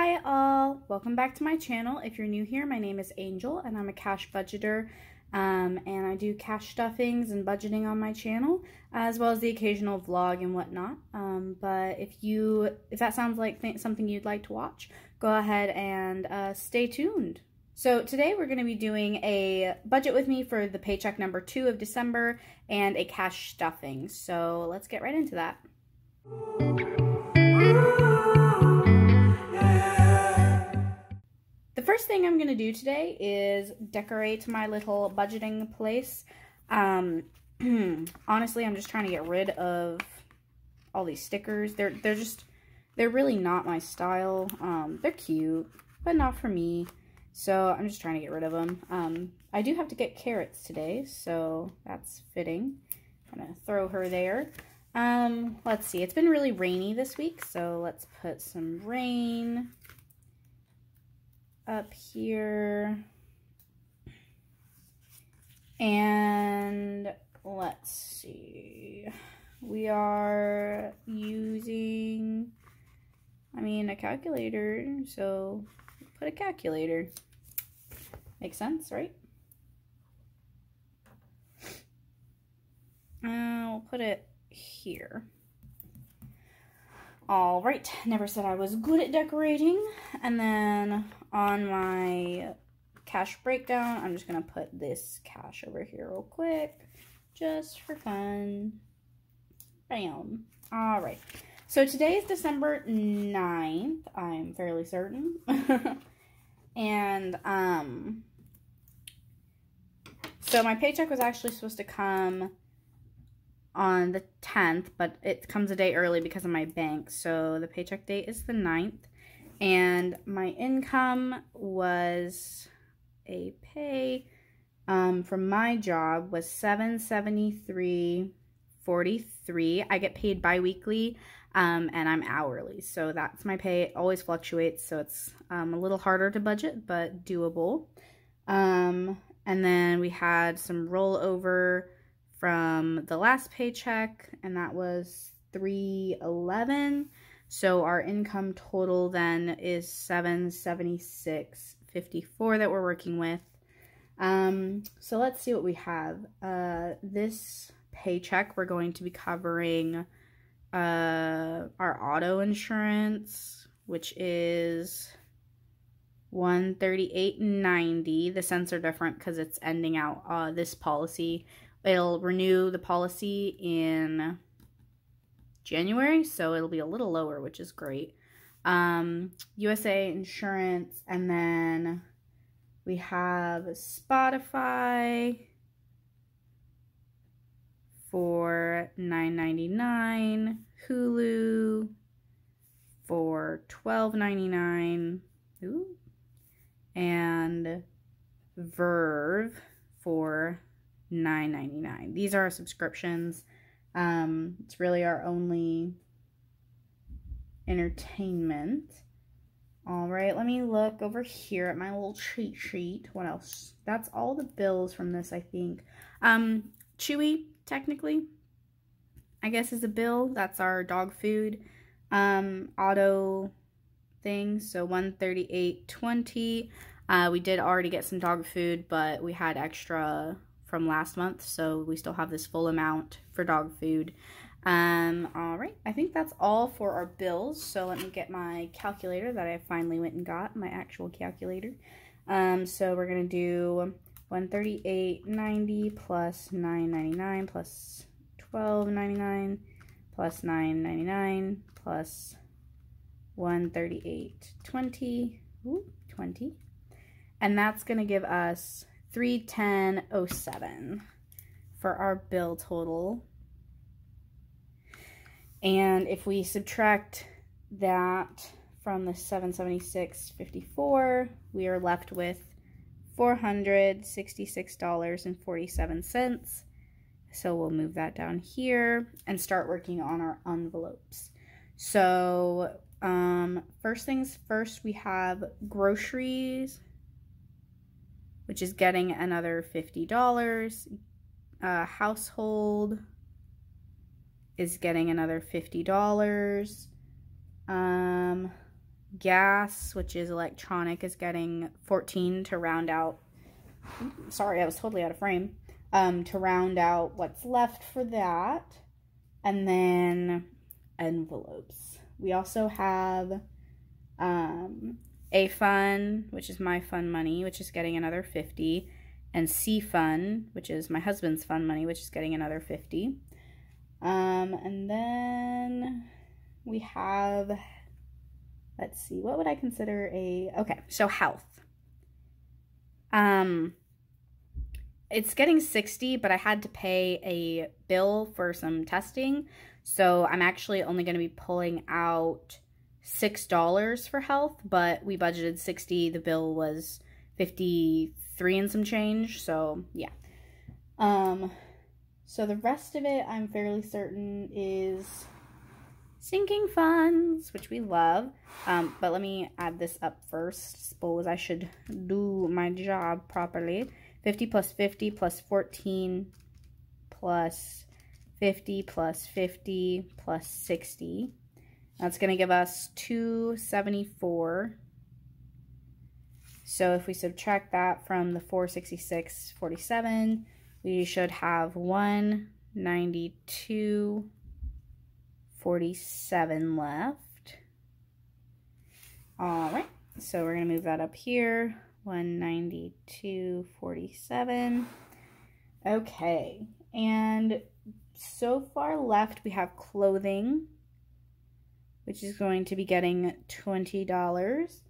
Hi all, welcome back to my channel. If you're new here, my name is Angel and I'm a cash budgeter, and I do cash stuffings and budgeting on my channel, as well as the occasional vlog and whatnot. But if that sounds like something you'd like to watch, go ahead and stay tuned. So today we're going to be doing a budget with me for the paycheck number 2 of December and a cash stuffing. So let's get right into that. The first thing I'm going to do today is decorate my little budgeting place. Honestly, I'm just trying to get rid of all these stickers. They're really not my style. They're cute, but not for me. So I'm just trying to get rid of them. I do have to get carrots today, so that's fitting. I'm going to throw her there. Let's see. It's been really rainy this week, so let's put some rain up here. And let's see. We are using, a calculator, so put a calculator. Makes sense, right? We'll put it here. All right, never said I was good at decorating. And then on my cash breakdown, I'm just gonna put this cash over here real quick, just for fun. Bam. All right, so today is December 9th, I'm fairly certain. And so my paycheck was actually supposed to come on the 10th, but it comes a day early because of my bank. So the paycheck date is the 9th. And my income was a pay from my job was $773.43. I get paid bi-weekly, and I'm hourly. So that's my pay. It always fluctuates, so it's a little harder to budget, but doable. And then we had some rollover from the last paycheck, and that was $311. So our income total then is $776.54 that we're working with. So let's see what we have. This paycheck, we're going to be covering our auto insurance, which is $138.90. The cents are different because it's ending out this policy. It'll renew the policy in January, so it'll be a little lower, which is great. USA insurance, and then we have Spotify for $9.99, Hulu for $12.99, and Verve for $9.99. These are our subscriptions. It's really our only entertainment. All right, let me look over here at my little cheat sheet. What else? That's all the bills from this, I think. Chewy, technically, I guess, is a bill. That's our dog food auto thing. So $138.20. We did already get some dog food, but we had extra from last month, so we still have this full amount for dog food. All right, I think that's all for our bills. So let me get my calculator that I finally went and got, my actual calculator. So we're gonna do $138.90 plus $9.99 plus $12.99 plus $9.99 plus $138.20, 20, and that's gonna give us $310.07 for our bill total. And if we subtract that from the $776.54, we are left with $466.47. So we'll move that down here and start working on our envelopes. So first things first, we have groceries, which is getting another $50. Household is getting another $50. gas, which is electronic, is getting 14 to round out. Sorry, I was totally out of frame. To round out what's left for that. And then envelopes. We also have A Fun, which is my fun money, which is getting another 50. And C Fun, which is my husband's fun money, which is getting another 50. And then we have, let's see, what would I consider okay, so health. It's getting 60, but I had to pay a bill for some testing. So I'm actually only going to be pulling out $6 for health, but we budgeted 60. The bill was 53 and some change. So yeah. So the rest of it, I'm fairly certain, is sinking funds, which we love. But let me add this up first. Suppose I should do my job properly. 50 plus 50 plus 14 plus 50 plus 50 plus 60. That's going to give us 274. So if we subtract that from the 466.47, we should have 192.47 left. All right, so we're going to move that up here. 192.47. Okay, and so far left we have clothing, which is going to be getting $20.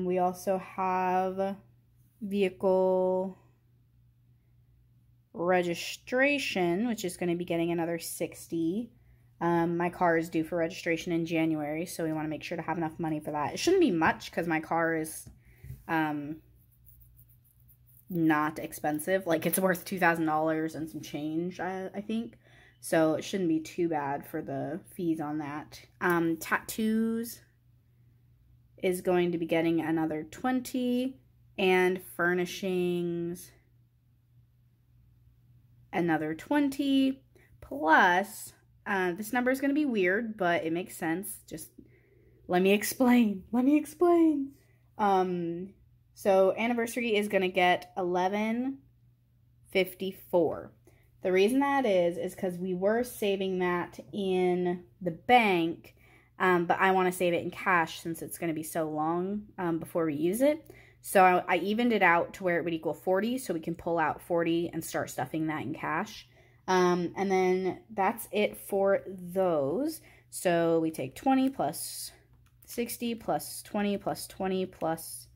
We also have vehicle registration, which is going to be getting another 60. My car is due for registration in January, so we want to make sure to have enough money for that. It shouldn't be much because my car is not expensive. Like, it's worth $2,000 and some change, I think. So it shouldn't be too bad for the fees on that. Tattoos is going to be getting another 20, and furnishings another 20, plus this number is going to be weird, but it makes sense. Just let me explain. So anniversary is going to get $11.54. The reason that is because we were saving that in the bank, but I want to save it in cash since it's going to be so long before we use it. So I evened it out to where it would equal 40, so we can pull out 40 and start stuffing that in cash. And then that's it for those. So we take 20 plus 60 plus 20 plus 20 plus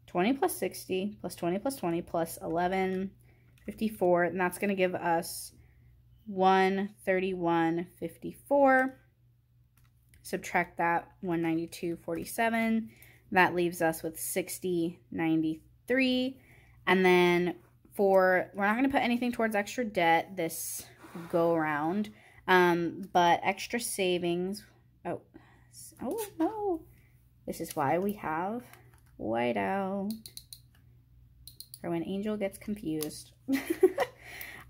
20 plus 60 plus 20 plus 20 plus 11.54, and that's going to give us 131.54. Subtract that 192.47. That leaves us with 60.93. And then we're not going to put anything towards extra debt this go around, but extra savings. Oh no! This is why we have whiteout, for when Angel gets confused.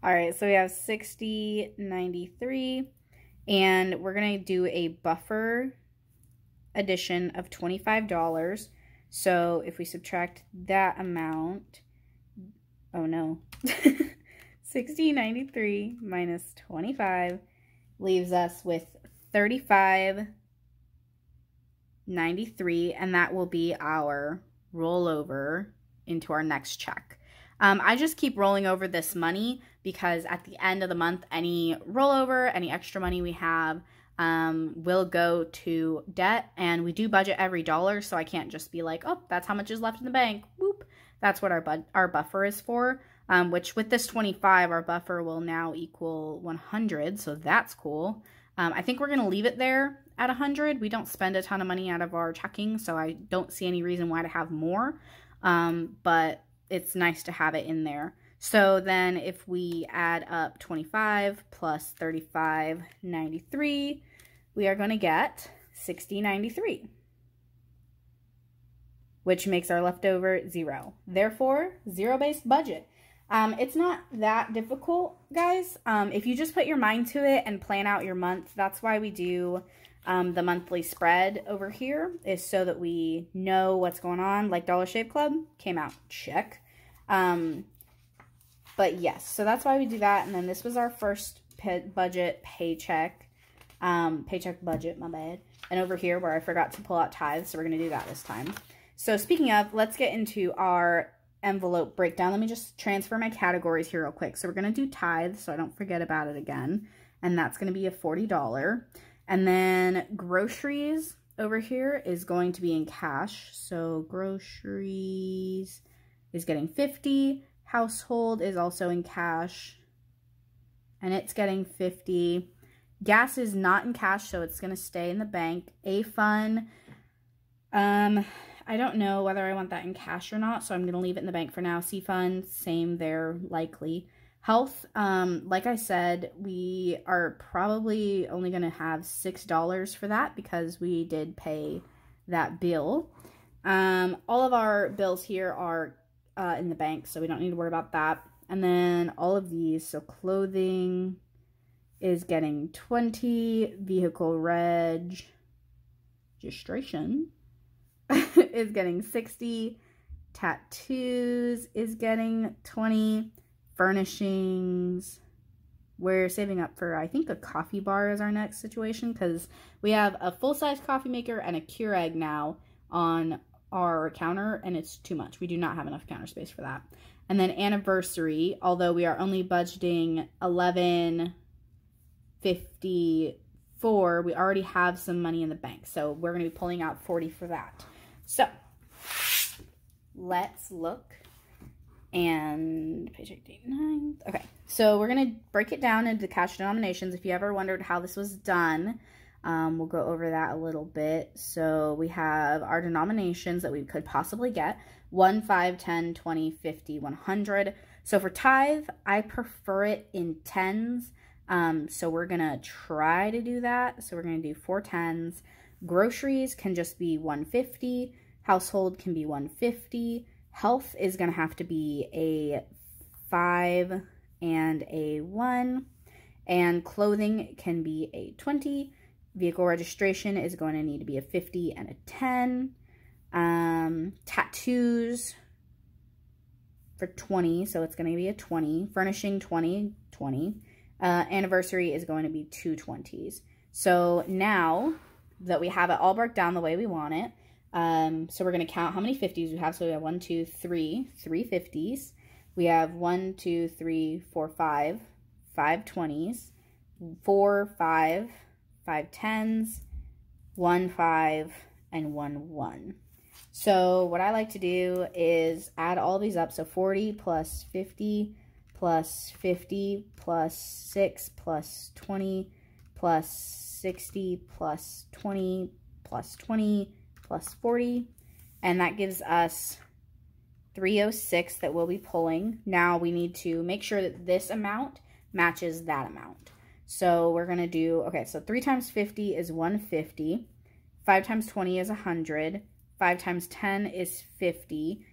All right, so we have 60.93, and we're gonna do a buffer addition of $25. So if we subtract that amount, oh no, 60.93 minus 25 leaves us with 35.93, and that will be our rollover into our next check. I just keep rolling over this money because at the end of the month, any rollover, any extra money we have will go to debt, and we do budget every dollar, so I can't just be like, oh, that's how much is left in the bank. Whoop. That's what our buffer is for, which with this 25, our buffer will now equal 100, so that's cool. I think we're going to leave it there at 100. We don't spend a ton of money out of our checking, so I don't see any reason why to have more, but it's nice to have it in there. So then if we add up 25 plus 35.93, we are going to get 60.93, which makes our leftover 0. Therefore, zero-based budget. It's not that difficult, guys. If you just put your mind to it and plan out your month, that's why we do The monthly spread over here is so that we know what's going on. Like Dollar Shave Club came out, check. But yes, so that's why we do that. And then this was our first budget paycheck. Paycheck budget, my bad. And over here where I forgot to pull out tithes, so we're going to do that this time. So speaking of, let's get into our envelope breakdown. Let me just transfer my categories here real quick. So we're going to do tithes so I don't forget about it again. And that's going to be a $40. And then groceries over here is going to be in cash. So groceries is getting $50. Household is also in cash. And it's getting $50. Gas is not in cash, so it's going to stay in the bank. A-Fun, I don't know whether I want that in cash or not, so I'm going to leave it in the bank for now. C-Fund, same there, likely. Health, like I said, we are probably only going to have $6 for that because we did pay that bill. All of our bills here are in the bank, so we don't need to worry about that. And then all of these, so clothing is getting 20, vehicle registration is getting 60, tattoos is getting 20, furnishings, we're saving up for, I think, a coffee bar is our next situation because we have a full-size coffee maker and a Keurig now on our counter, and it's too much. We do not have enough counter space for that. And then anniversary, although we are only budgeting $11.54, we already have some money in the bank, so we're going to be pulling out $40 for that. So let's look. And paycheck date 9. Okay, so we're going to break it down into cash denominations. If you ever wondered how this was done, we'll go over that a little bit. So we have our denominations that we could possibly get: 1, 5, 10, 20, 50, 100. So for tithe, I prefer it in tens. So we're going to try to do that. So we're going to do 4 tens. Groceries can just be 150. Household can be 150. Health is going to have to be a 5 and a 1. And clothing can be a 20. Vehicle registration is going to need to be a 50 and a 10. Tattoos for 20, so it's going to be a 20. Furnishing 20, 20. Anniversary is going to be 2 20s. So now that we have it all broke down the way we want it, so we're going to count how many 50s we have. So we have 1, 2, 3 50s. We have 1, 2, 3, 4, 5 20s, 4, 5 10s, 1 5, and 1 1. So what I like to do is add all these up. So 40 plus 50 plus 50 plus 6 plus 20 plus 60 plus 20 plus 20 plus 40, and that gives us 306 that we'll be pulling. Now we need to make sure that this amount matches that amount. So we're going to do, okay, so 3 times 50 is 150, 5 times 20 is 100, 5 times 10 is 50,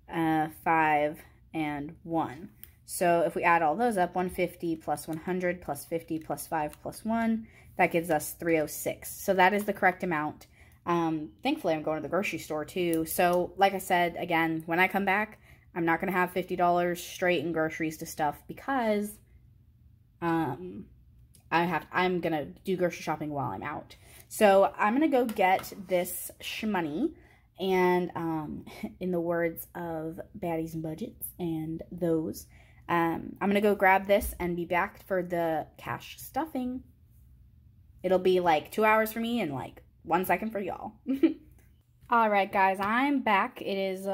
5 and 1. So if we add all those up, 150 plus 100 plus 50 plus 5 plus 1, that gives us 306. So that is the correct amount. Thankfully, I'm going to the grocery store too. So like I said, again, when I come back, I'm not going to have $50 straight in groceries to stuff because I'm going to do grocery shopping while I'm out. So I'm going to go get this shmoney. And in the words of Baddies and Budgets and those, I'm going to go grab this and be back for the cash stuffing. It'll be like 2 hours for me and like 1 second for y'all. Alright guys, I'm back. It is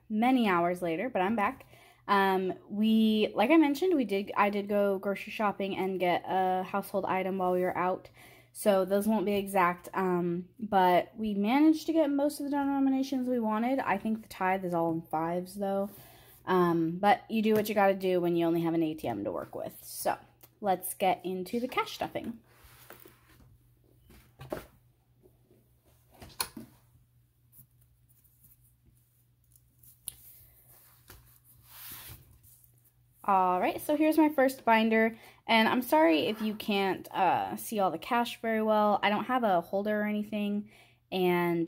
many hours later, but I'm back. Like I mentioned, I did go grocery shopping and get a household item while we were out. So those won't be exact, but we managed to get most of the denominations we wanted. I think the tithe is all in 5s though. But you do what you gotta do when you only have an ATM to work with. So let's get into the cash stuffing. All right, so here's my first binder, and I'm sorry if you can't see all the cash very well. I don't have a holder or anything, and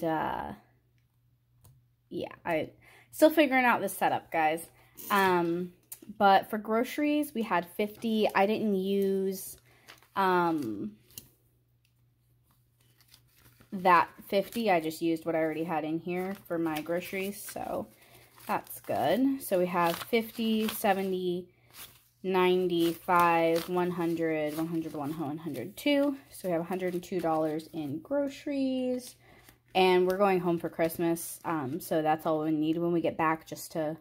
yeah, I still figuring out this setup, guys. But for groceries, we had 50. I didn't use that 50. I just used what I already had in here for my groceries, so that's good. So we have 50, 70, 95, 100, 101, 102. So we have $102 in groceries. And we're going home for Christmas, so that's all we need when we get back, just to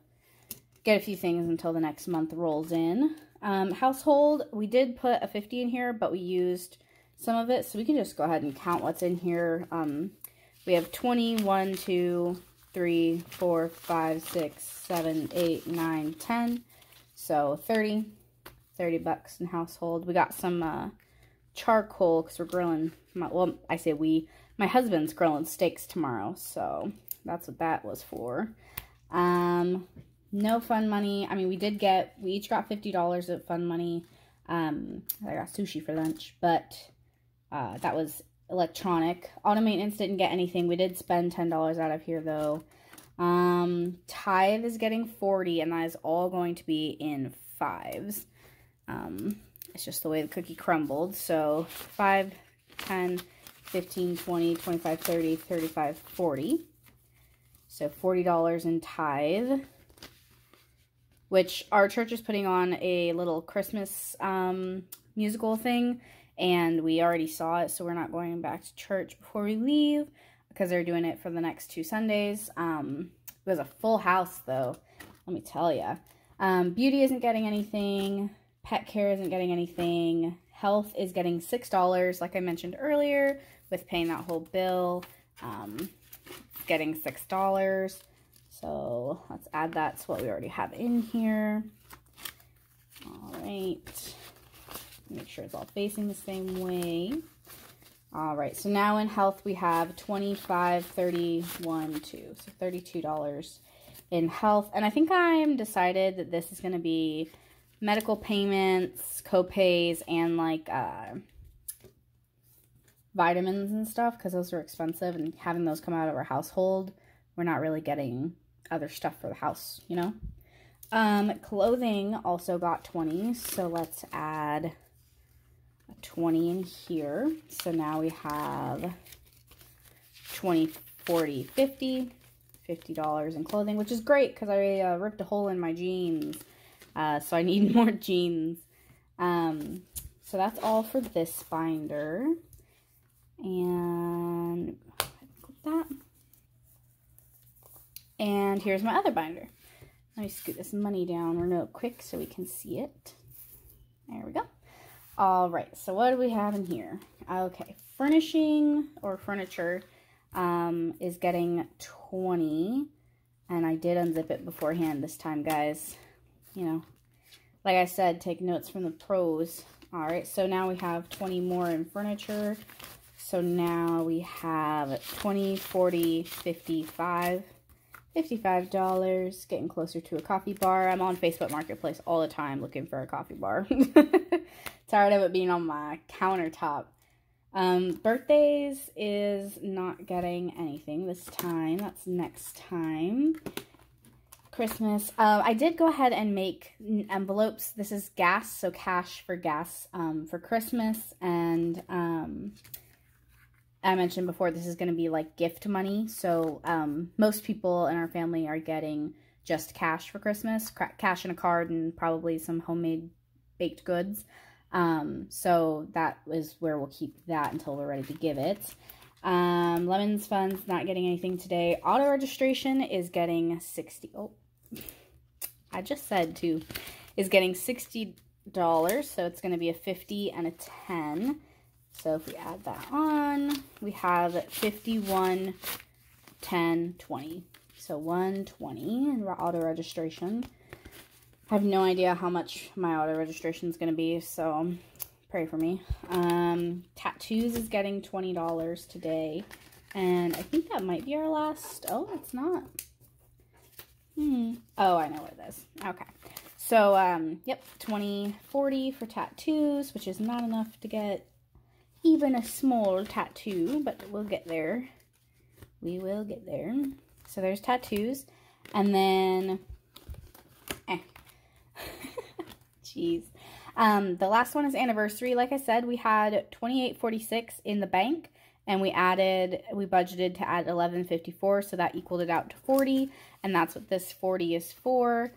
get a few things until the next month rolls in. Household, we did put a 50 in here, but we used some of it, so we can just go ahead and count what's in here. We have 20, 1, 2, 3, 4, 5, 6, 7, 8, 9, 10. So 30 bucks in household. We got some charcoal because we're grilling. Well, I say we. My husband's grilling steaks tomorrow, so that's what that was for. No fun money. I mean, we each got $50 of fun money. I got sushi for lunch, but that was electronic. Auto maintenance didn't get anything. We did spend $10 out of here, though. Tithe is getting 40, and that is all going to be in fives. It's just the way the cookie crumbled. So 5, 10, 15, 20, 25, 30, 35, 40. So $40 in tithe, which our church is putting on a little Christmas musical thing, and we already saw it, so we're not going back to church before we leave because they're doing it for the next 2 Sundays. It was a full house, though, let me tell you. Beauty isn't getting anything. Pet care isn't getting anything. Health is getting $6, like I mentioned earlier, with paying that whole bill. Getting $6. So let's add that to what we already have in here. All right. Make sure it's all facing the same way. All right. So now in health, we have 25, 31, 2. So $32 in health. And I think I'm decided that this is going to be medical payments, co-pays, and like vitamins and stuff, because those are expensive, and having those come out of our household, we're not really getting other stuff for the house, you know. Clothing also got 20, so let's add a 20 in here. So now we have 20, 40, 50, $50 in clothing, which is great because I ripped a hole in my jeans, so I need more jeans. So that's all for this binder. And click that. And here's my other binder. Let me scoot this money down real quick so we can see it. There we go. All right, so what do we have in here? Okay, furnishing or furniture is getting 20, and I did unzip it beforehand this time, guys. You know, like I said, take notes from the pros. All right, so now we have 20 more in furniture. So now we have 20, 40, 55, $55, getting closer to a coffee bar. I'm on Facebook Marketplace all the time looking for a coffee bar. Tired of it being on my countertop. Birthdays is not getting anything this time. That's next time. Christmas. I did go ahead and make envelopes. This is gas, so cash for gas for Christmas. And I mentioned before, this is going to be like gift money. So most people in our family are getting just cash for Christmas. Cash in a card and probably some homemade baked goods. So that is where we'll keep that until we're ready to give it. Lemons Funds not getting anything today. Auto registration is getting 60. Oh, I just said too, is getting $60. So it's going to be a 50 and a 10. So if we add that on, we have 51, 10, 20. So 120 in auto registration. I have no idea how much my auto registration is going to be, so pray for me. Tattoos is getting $20 today, and I think that might be our last. Oh, it's not. Oh, I know what it is. Okay. So, yep, 20-40 for tattoos, which is not enough to get even a small tattoo, but we'll get there. We will get there. So there's tattoos. And then, jeez. The last one is anniversary. Like I said, we had $28.46 in the bank, and we budgeted to add $11.54, so that equaled it out to $40, and that's what this $40 is for.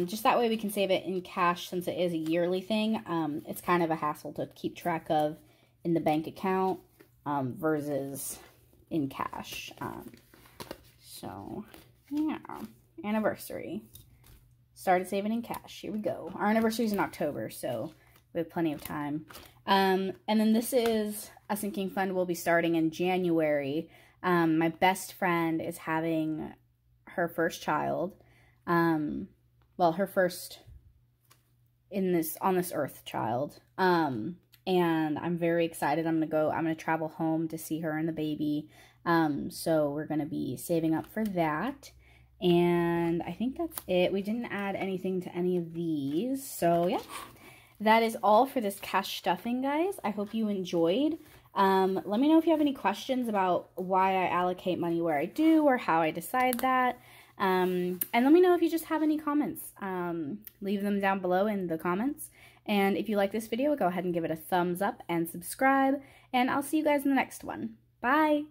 Just that way we can save it in cash since it is a yearly thing. It's kind of a hassle to keep track of in the bank account versus in cash. So, yeah, anniversary. Started saving in cash. Here we go. Our anniversary is in October, so we have plenty of time. And then this is a sinking fund will be starting in January. My best friend is having her first child. Well, her first on this earth child. And I'm very excited. I'm gonna travel home to see her and the baby. So we're gonna be saving up for that. And I think that's it. We didn't add anything to any of these. So yeah, that is all for this cash stuffing, guys. I hope you enjoyed. Let me know if you have any questions about why I allocate money where I do or how I decide that. And let me know if you just have any comments. Leave them down below in the comments. And if you like this video, go ahead and give it a thumbs up and subscribe. And I'll see you guys in the next one. Bye!